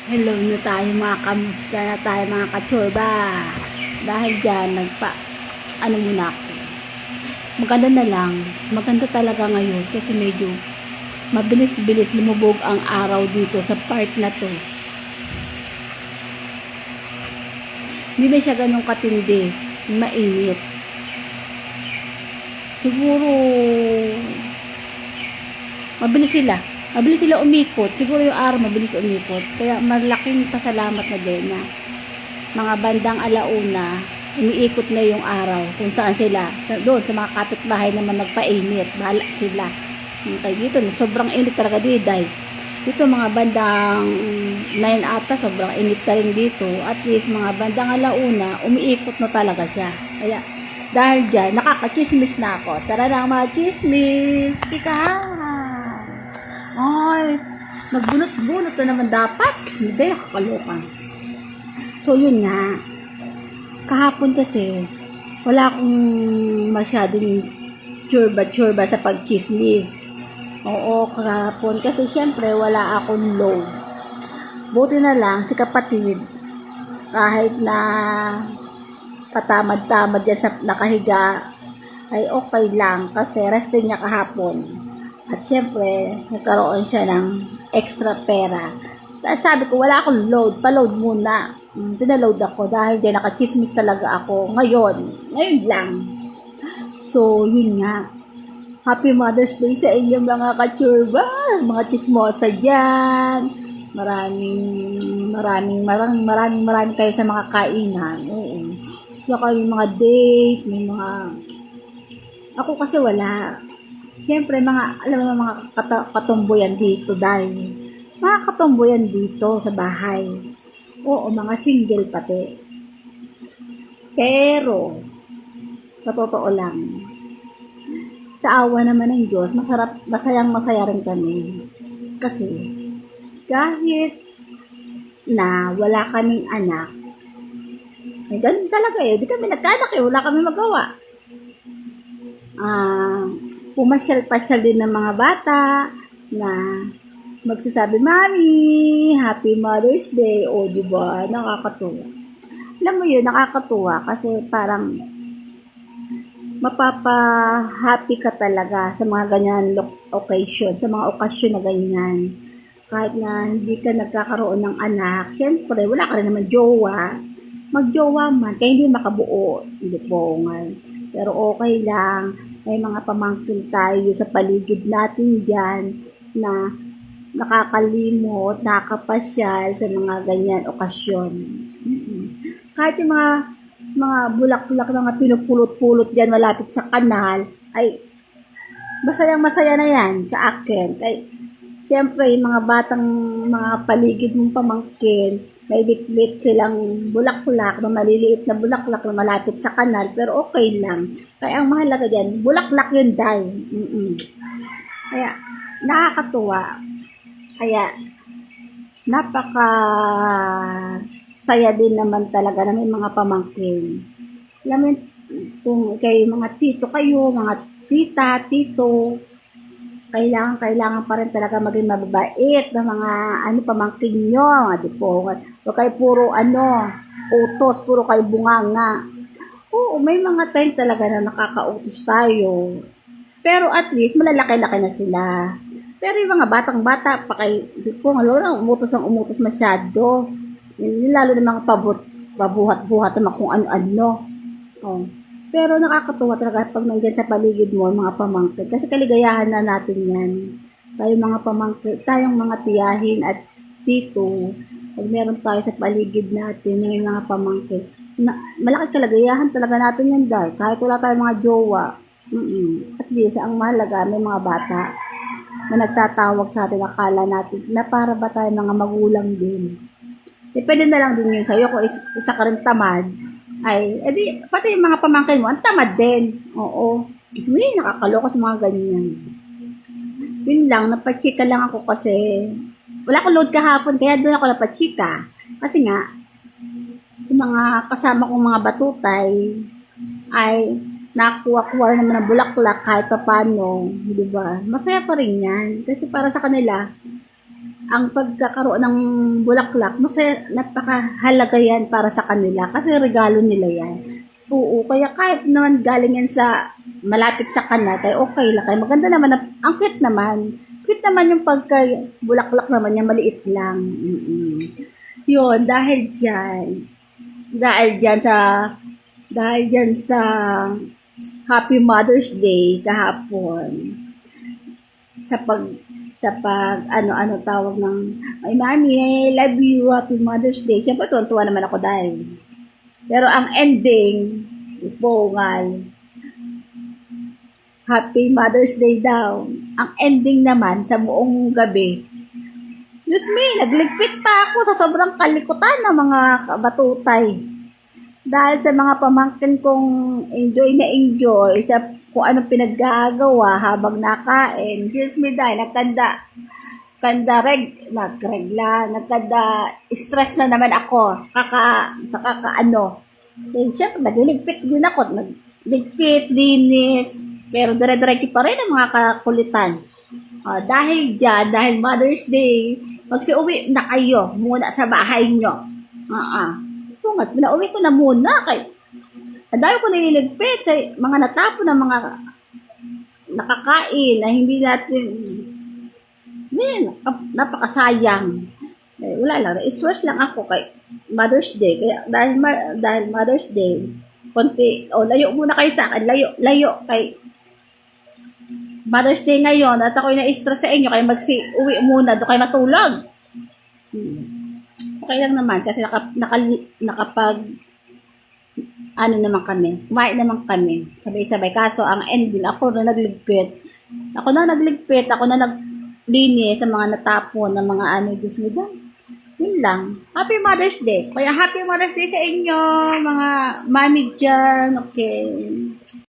Hello na tayo mga kamusta na tayo mga kachorba. Dahil dyan, ano muna ako. Maganda na lang. Maganda talaga ngayon kasi medyo mabilis-bilis lumubog ang araw dito sa part na to. Hindi na siya ganun katindi. Mainit. Siguro mabilis sila umikot. Siguro yung araw mabilis umikot. Kaya malaking pasalamat na din na mga bandang alauna, umiikot na yung araw kung saan sila. Doon sa mga kapitbahay naman nagpainit. Bahala sila. Okay, dito, sobrang init talaga dito. Dito mga bandang 9 ata, sobrang init na rin dito. At least mga bandang alauna, umiikot na talaga siya. Kaya dahil dyan, nakakachismis na ako. Tara na mga chismis. Chikahan. Ay, nagbunot-bunot na naman dapat. Hindi, nakakaloka. So, yun nga. Kahapon kasi, wala akong masyadong tsurba-tsurba sa pagchismis. Oo, kahapon. Kasi, syempre, wala akong load. Buti na lang, si kapatid, kahit na patamad-tamad yan sa nakahiga, ay okay lang. Kasi, resting niya kahapon. At syempre, nagkaroon siya ng extra pera. Sabi ko, wala akong load. Pa-load muna. Pinaload ako dahil dyan nakachismis talaga ako. Ngayon lang. So, yun nga. Happy Mother's Day sa inyo mga kachurba. Mga chismosa dyan. Maraming kayo sa mga kainan. Oo. Saka yung mga date, may mga... Ako kasi wala. Siyempre, alam mo mga katomboyan dito dahil mga katomboyan dito sa bahay. Oo, mga single pati. Pero, sa totoo lang, sa awa naman ng Diyos, masaya rin kami. Kasi, kahit na wala kaming anak, eh, ganun talaga eh. Di kami nagkaanak eh, wala kami magawa. Pumasyal-pasyal din ng mga bata na magsasabi, Mami, Happy Mother's Day. O, diba? Nakakatuwa. Alam mo yun, nakakatuwa kasi parang mapapa-happy ka talaga sa mga ganyan occasion, sa mga okasyon na ganyan. Kahit na hindi ka nagkakaroon ng anak, syempre, wala ka rin naman jowa. Magjowa man, kaya hindi makabuo. Hindi po nga. Pero okay lang, may mga pamangkin tayo sa paligid natin dyan na nakakalimot, nakakapasyal sa mga ganyan okasyon. Kahit yung mga bulaklak na mga pinupulot-pulot dyan malapit sa kanal, ay masayang-masaya na yan sa akin. Kaya, siyempre, yung mga paligid mong pamangkin, may bit-bit silang bulaklak, na maliliit na bulaklak na malapit sa kanal, pero okay lang. Kaya ang mahalaga dyan, bulaklak yun dahil. Kaya, nakakatuwa. Kaya, saya din naman talaga na may mga pamangkin. Alam mo, kung kayo mga tito kayo, mga tita, tito, kailangan pa rin talaga maging mababait ng mga pamangkin nyo, di po. Huwag kayo puro utos, puro kayo bunganga. Oo, may mga time talaga na nakakautos tayo. Pero at least, malalaki-laki na sila. Pero yung mga batang-bata, di po, umutos masyado. Lalo na mga pabuhat-buhat naman kung ano-ano. Oh. Pero nakakatuwa talaga pag nandiyan sa paligid mo, mga pamangkin. Kasi kaligayahan na natin yan. Tayong mga tiyahin at tito, pag meron tayo sa paligid natin, yung mga pamangkin, malaki kaligayahan talaga natin yan dahil. Kahit wala tayong mga jowa, at least, ang mahalaga, may mga bata na nagtatawag sa atin, akala natin na para ba tayo mga magulang din. Depende na lang din yun sa'yo kung isa ka rin tamad, ay, edi, pati yung mga pamangkin mo, ang tamad din. Oo. Kasi nakakaloka sa mga ganyan. Yun lang, napachika lang ako kasi, wala akong load kahapon, kaya doon ako napachika. Kasi nga, yung mga kasama kong mga batutay, ay, nakuha naman ng bulaklak kahit pa paano, di ba? Masaya pa rin yan. Kasi para sa kanila, ang pagkakaroon ng bulaklak, masaya, napakahalaga yan para sa kanila kasi regalo nila yan. Oo, kaya kahit naman galing yan sa malapit sa kanila, tayo okay lang. Kaya maganda naman, ang cute naman. Cute naman yung pagka bulaklak naman niya, maliit lang. Yun, dahil dyan sa Happy Mother's Day kahapon, sa ano tawag ng, ay mami, I love you, Happy Mother's Day. Siyempre, tuwan-tuwa naman ako dahil. Pero ang ending, ipongal, Happy Mother's Day daw. Ang ending naman, sa buong gabi, Diyos me, nagligpit pa ako sa sobrang kalikutan ng mga batutay. Dahil sa mga pamangkin kong enjoy sa kung anong pinaggagawa habang nakain. Diyos me, dahil nagkanda stress na naman ako sa kakaano. Then syempre nagliligpit din ako, nagligpit, linis, pero dire-diretso pa rin ang mga kakulitan. Dahil Mother's Day, magsiuwi na kayo muna sa bahay nyo. Tungat, pinauwi ko na muna kay ang dami ko nililigpit sa mga natapon ng mga nakakain na hindi natin napakasayang. Wala lang, stress lang ako kay Mother's Day. Kaya dahil Mother's Day, layo muna kayo sa akin, layo kay Mother's Day ngayon at ako'y na-stress sa inyo kaya uwi muna, doon kayo matulog. Okay lang naman kasi nakapag naman kami, kumain naman kami, sabay-sabay. Kaso ang ending, ako na nagligpit, ako na naglinis sa mga natapon ng mga Diyos mo doon. Yun lang. Happy Mother's Day. Kaya Happy Mother's Day sa inyo, mga mami dyan. Okay.